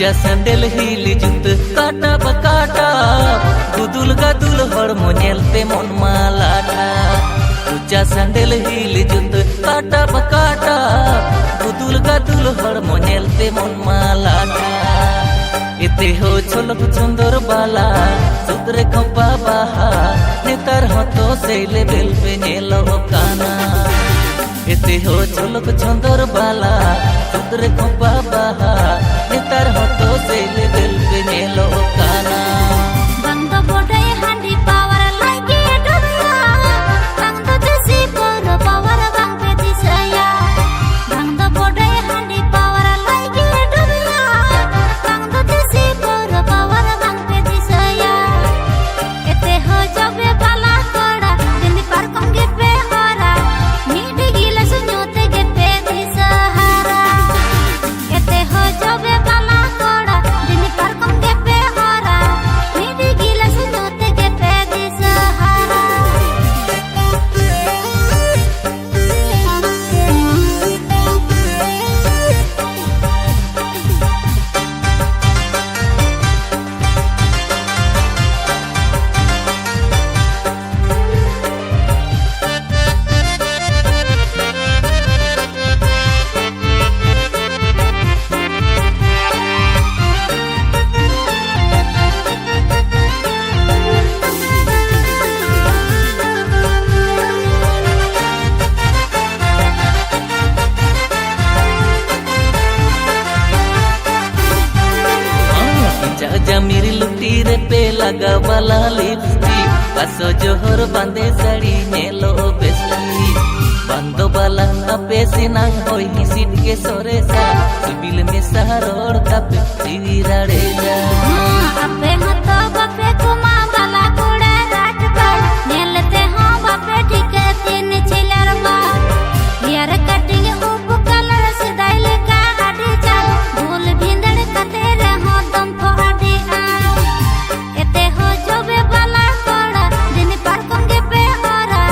उच्चा सैंडल हिल जुत काटा बकाटा गुदुल गादुल हड़मो नेलते मन मालाटा उच्चा सैंडल हिल जुत काटा बकाटा गुदुल गादुल हड़मो नेलते मन मालाटा इते हो झलक सुंदर बाला सुदरे खंपा बाहा नेतार हतो से लेवल पे नेलो काना इते हो झलक सुंदर बाला सुदरे खंपा बाहा नेतार हतो से लेवल पे नेलो काना बंद बोडे हांडी पावर लागे डोया बंद देसी पर पावर बंग दिसया बंद बोडे हांडी पावर लागे डोया बंद देसी पर पावर बंग दिसया एते हो जबे बाला कोड़ा दिन पर कंगे पे हरा नीडी गिला सुनोते गे पे दिसहारा एते हो जबे बाला कोड़ा दिन पर कंगे पे हरा नीडी गिला सुनोते गे पे दिसहारा जमीर लुटी रे पे लगा वाला लिपस्टिक असो जोहर बांधे साड़ी नेलो बेस्टी बंदो बाला पे सिनांग होई सीट के सोरे सा सिबिल में सहारोड़ कापे सिराड़ेगा अपे हतो बपे कुमा बाला कुड़े राजबाल नेलते हो बपे ठीक तीन चिलर बा यार कटिंग उप कलर सिदाइल का आडी चाल भूल भिंदड़ कते रहो दम फोड़ी आ एते हो जोबे बाला कोड़ा दिन पर कंगे पे हरा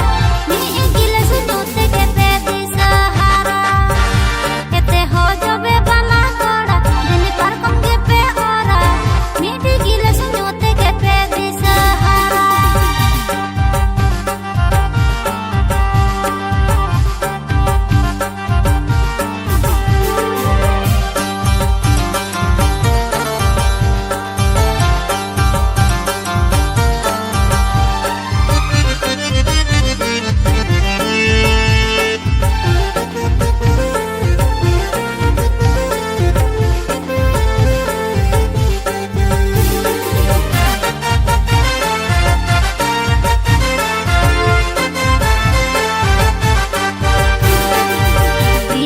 नी गिल सुनोते के पे दिसहारा एते हो जोबे बाला कोड़ा दिन पर कंगे पे हरा नी गिल सुनोते के पे दिसहारा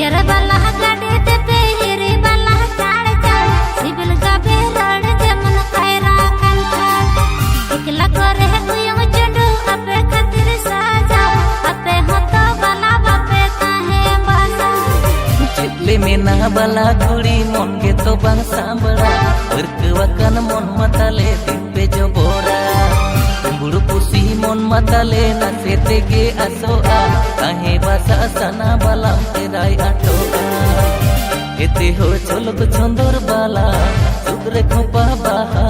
यार बाला गाड़े ते पे हेरे बाला चाड़ चाड़ सिबिल का बेरड़ जे मन खैरा कंठा इकला करे तुयंग चंडू अपे खातिर साजा अपे होतो बाला बापे काहे बासा चितले में ना बाला कुड़ी मन के तो बांग सांबड़ा बरकवाकन मन मतले दिन पे जो बोरा बुड़ू पुसी मन मतले ना सेते के असोआ काहे बासा सना बाला तेराई आटोआ एते हो झलक सुंदर बाला सुदरे खंपा बाहा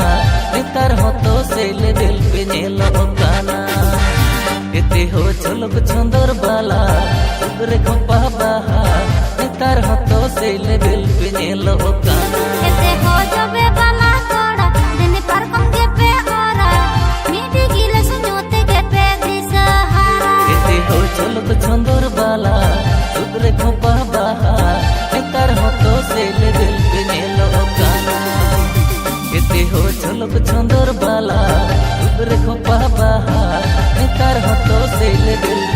नेतार हतो से लेवल पे नेलो काना एते हो झलक सुंदर बाला सुदरे खंपा बाहा नेतार हतो से लेवल पे नेलो काना एते हो जबे बाला कोड़ा दिन पर कंगे पे हरा नीडी गिल सुनोते के पे दिसहारा एते हो झलक सुंदर बाला सुदरे खंपा बाहा नेतार हतो से लेवल पे नेलो काना एते हो झलक सुंदर बाला सुदरे खंपा बाहा